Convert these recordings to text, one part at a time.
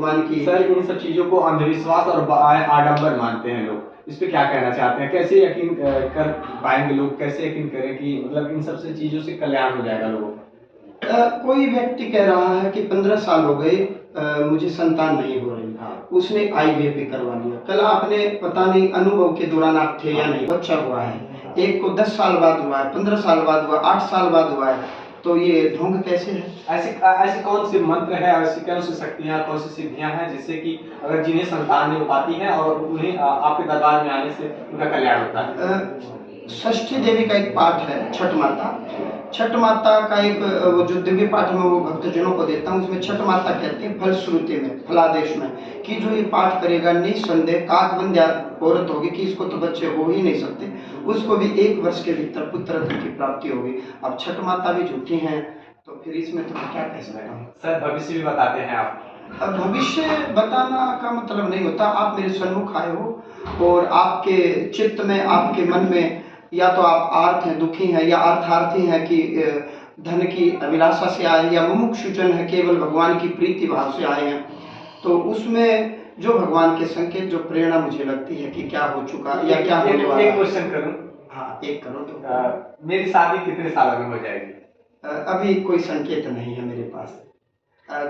भगवान की। सर इन सब चीजों को अंधविश्वास और आडंबर मानते हैं लोग, इस पे क्या कहना चाहते हैं? कैसे यकीन कर पाएंगे लोग, कैसे यकीन करें कि मतलब इन सब से चीजों से कल्याण हो जाएगा लोगों का? कोई व्यक्ति कह रहा है कि 15 साल हो गए मुझे संतान नहीं हो रही। हाँ। उसने IVF भी करवा लिया। कल आपने पता नहीं अनुभव के दौरान आप थे या नहीं, बच्चा हुआ है। एक को 10 साल बाद हुआ है, 15 साल बाद हुआ, 8 साल बाद हुआ है। तो ये ढोंग कैसे है? ऐसी कौन सी मंत्र है, ऐसी कौन सी शक्तियाँ, कौन सी सिद्धियाँ हैं जिससे कि अगर जिन्हें संतान नहीं हो पाती है और उन्हें आपके दरबार में आने से उनका कल्याण होता है? षष्ठी देवी का एक पाठ है, छठ माता। छठ माता का एक वो जो दिव्य पाठ में वो भक्तजनों को देता हूँ, उसमें छठ माता कहती है फलश्रुति में, फलादेश में, कि जो ये पाठ करेगा निसंदेह काकबंध्या औरत होगी कि इसको तो बच्चे हो ही नहीं सकते, उसको भी 1 वर्ष के भीतर पुत्र रत्न की प्राप्ति होगी। अब छठ माता भी झूठी हैं, तो फिर इसमें तो मैं क्या कह सकता हूँ। सर भविष्य भी बताते हैं आप? अब भविष्य बताना का मतलब नहीं होता। आप मेरे सन्मुख आए हो और आपके चित्त में, आपके मन में या तो आप आर्थ हैं, दुखी हैं, या अर्थार्थी हैं कि धन की अभिलाषा से आए हैं, या मुमुक्षुजन है, केवल भगवान की प्रीति भाव से आए हैं, तो उसमें जो भगवान के संकेत, जो प्रेरणा मुझे लगती है कि क्या हो चुका या क्या होने वाला। एक क्वेश्चन करूं? हाँ, एक करो तो। मेरी शादी कितने साल में हो जाएगी? अभी कोई संकेत नहीं है मेरे पास,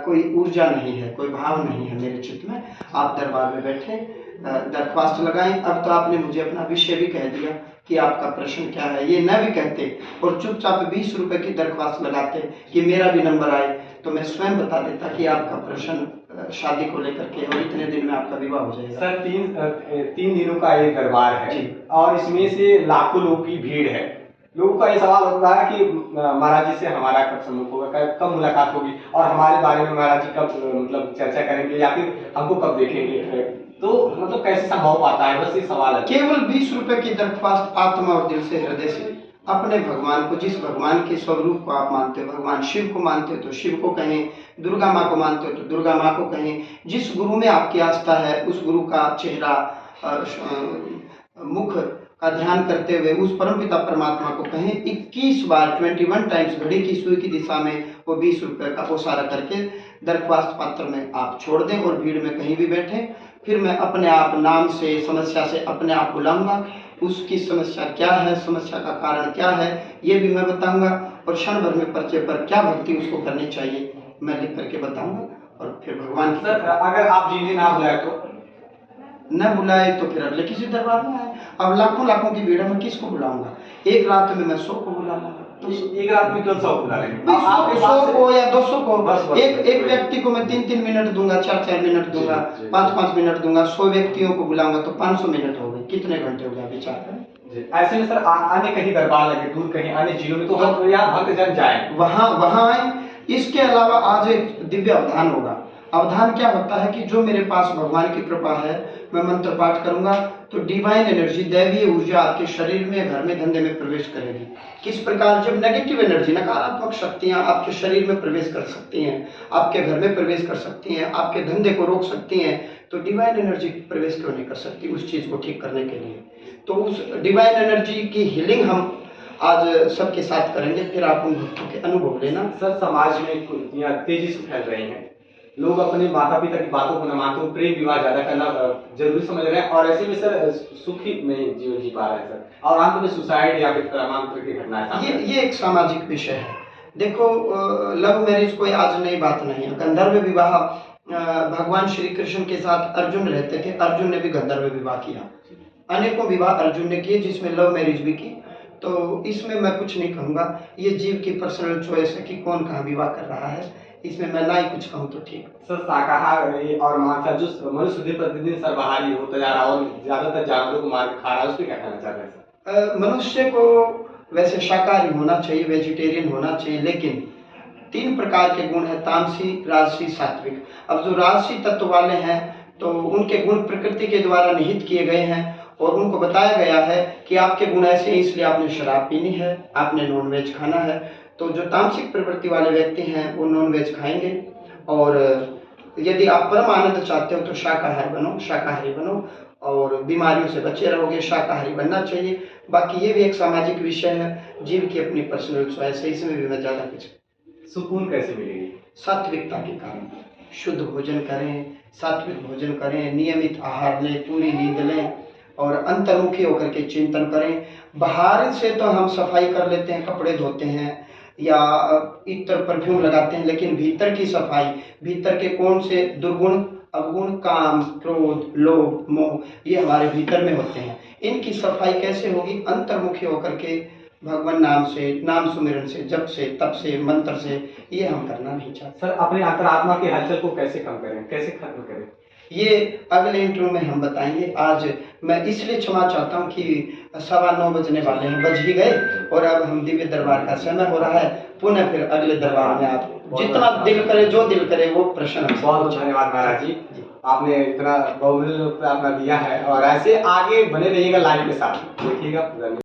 कोई ऊर्जा नहीं है, कोई भाव नहीं है मेरे चित्त में। आप दरबार में बैठे दरख्वास्त लगाएं। अब तो आपने मुझे अपना विषय भी कह दिया कि आपका प्रश्न क्या है। ये न भी कहते और चुपचाप 20 रुपए की दरख्वास्त लगाते कि मेरा भी नंबर आए, तो मैं स्वयं बता देता कि आपका प्रश्न शादी को लेकर के, और इतने दिन में आपका विवाह हो जाएगा। सर 3 दिनों का ये दरबार है और इसमें से लाखों लोगों की भीड़ है। लोगों का ये सवाल होता है कि महाराज जी से हमारा कब सम्मुख होगा, कब मुलाकात होगी, और हमारे बारे में महाराज जी कब मतलब चर्चा करेंगे, या फिर हमको कब देखेंगे, तो मतलब कैसे संभव पाता है? बस ये सवाल है। केवल 20 रुपए की दरख्वास्त आत्मा और दिल से, हृदय से अपने भगवान को, जिस भगवान के स्वरूप को आप मानते हो, भगवान शिव को मानते हो तो शिव को कहें, दुर्गा माँ को मानते हो तो दुर्गा माँ को कहें, जिस गुरु में आपकी आस्था है उस गुरु का चेहरा, मुख का ध्यान करते हुए उस परमपिता परमात्मा को कहें। 21 बार 21 टाइम्स घड़ी की सुई की दिशा में वो 20 रुपए का ओसारा करके दरख्वास्त पत्र में आप छोड़ दें और भीड़ में कहीं भी बैठें। फिर मैं अपने आप नाम से, समस्या से अपने आप बुलाऊंगा। उसकी समस्या क्या है, समस्या का कारण क्या है, ये भी मैं बताऊंगा, और क्षण भर में पर्चे पर क्या भक्ति उसको करनी चाहिए मैं लिख करके बताऊंगा। और फिर भगवान की, सर अगर आप जिन्हें ना बुलाए तो? न बुलाए तो फिर अगले किसी दरबार में आए। अब लाखों की भीड़ में किसको बुलाऊंगा? एक रात में मैं 100 को बुला लूंगा। तो एक रात में क्यों 100 बुला लेंगे? 100 को या 200 को, बस एक व्यक्ति को मैं 3-3 मिनट दूंगा, 4-4 मिनट दूंगा, 5-5 मिनट दूंगा। 100 व्यक्तियों को बुलाऊंगा तो 500 मिनट हो गए, कितने घंटे हो गए विचार करें। ऐसे में सर अन्य कहीं दरबार लगे दूर, कहीं अन्य जिलों में, तो हम यहाँ भक्तजन जाए, वहां आए। इसके अलावा आज एक दिव्य अवधान होगा। अवधान क्या होता है कि जो मेरे पास भगवान की कृपा है, मैं मंत्र पाठ करूंगा तो डिवाइन एनर्जी, दैवीय ऊर्जा आपके शरीर में, घर में, धंधे में प्रवेश करेगी। किस प्रकार? जब नेगेटिव एनर्जी, नकारात्मक शक्तियां आपके शरीर में प्रवेश कर सकती हैं, आपके घर में प्रवेश कर सकती हैं, आपके धंधे को रोक सकती हैं, तो डिवाइन एनर्जी प्रवेश क्यों नहीं कर सकती उस चीज को ठीक करने के लिए? तो उस डिवाइन एनर्जी की हीलिंग हम आज सबके साथ करेंगे, फिर आप उन भक्तों के अनुभव लेना। सर समाज में कुरीतियां तेजी से फैल रही हैं, लोग अपने माता पिता की बातों को न मानते हुए प्रेम विवाह ज्यादा करना जरूरी समझ रहे हैं, और ऐसे में सर सुखी नहीं जीवन जी पा रहे हैं सर, और अंत में सुसाइड या फिर कामांतर की घटनाएं। ये एक सामाजिक विषय है। देखो, लव मैरिज कोई आज नई बात नहीं है। गंधर्व विवाह, भगवान श्री कृष्ण के साथ अर्जुन रहते थे, अर्जुन ने भी गंधर्व विवाह किया, अनेकों विवाह अर्जुन ने किए जिसमें लव मैरिज भी की। तो इसमें मैं कुछ नहीं कहूँगा, ये जीव की पर्सनल चॉइस है कि कौन कहाँ विवाह कर रहा है, इसमें मैं ना ही कुछ कहूँ तो ठीक। सर शाकाहारी और मांसाहारी जो मनुष्य दिन प्रतिदिन सर्वाहारी होता जा रहा है और ज्यादातर जानवरों को मार खा रहा है, उस पर क्या कहना चाहते हैं सर? मनुष्य को वैसे शाकाहारी होना चाहिए, वेजिटेरियन होना चाहिए, लेकिन 3 प्रकार के गुण है, तामसी, राजसी, सात्विक। अब जो राजसी तत्व वाले हैं तो उनके गुण प्रकृति के द्वारा निहित किए गए हैं और उनको बताया गया है कि आपके गुण ऐसे हैं, इसलिए आपने शराब पीनी है, आपने नॉनवेज खाना है। तो जो तामसिक प्रवृत्ति वाले व्यक्ति हैं वो नॉनवेज खाएंगे, और यदि आप परम आनंद चाहते हो तो शाकाहारी बनो और बीमारियों से बचे रहोगे। शाकाहारी बनना चाहिए। बाकी ये भी एक सामाजिक विषय है, जीव की अपनी पर्सनल चॉइस है, इसमें भी मैं ज़्यादा कुछ। सुकून कैसे मिलेगी? सात्विकता के कारण। शुद्ध भोजन करें, सात्विक भोजन करें, नियमित आहार लें, पूरी नींद लें और अंतर्मुखी होकर के चिंतन करें। बाहर से तो हम सफाई कर लेते हैं, कपड़े धोते हैं या इत्र परफ्यूम लगाते हैं, लेकिन भीतर की सफाई, भीतर के कौन से दुर्गुण अवगुण, काम, क्रोध, लोभ, मोह, ये हमारे भीतर में होते हैं। इनकी सफाई कैसे होगी? अंतर्मुखी होकर के भगवान नाम से, नाम सुमिरन से, जप से, तप से, मंत्र से, ये हम करना नहीं चाहते। सर, अपने अंतरात्मा की हलचल को कैसे कम करें, कैसे खत्म करें? ये अगले इंटरव्यू में हम बताएंगे। आज मैं इसलिए क्षमा चाहता हूँ कि 9:15 बजने वाले हैं, बज ही गए और अब हम दिव्य दरबार का समय हो रहा है। पुनः फिर अगले दरबार में आप जितना दिल करे, जो दिल करे वो प्रश्न। बहुत बहुत धन्यवाद महाराज जी, आपने इतना बहुमूल्य अपना दिया है और ऐसे आगे बने रहिएगा लाइव के साथ, देखिएगा।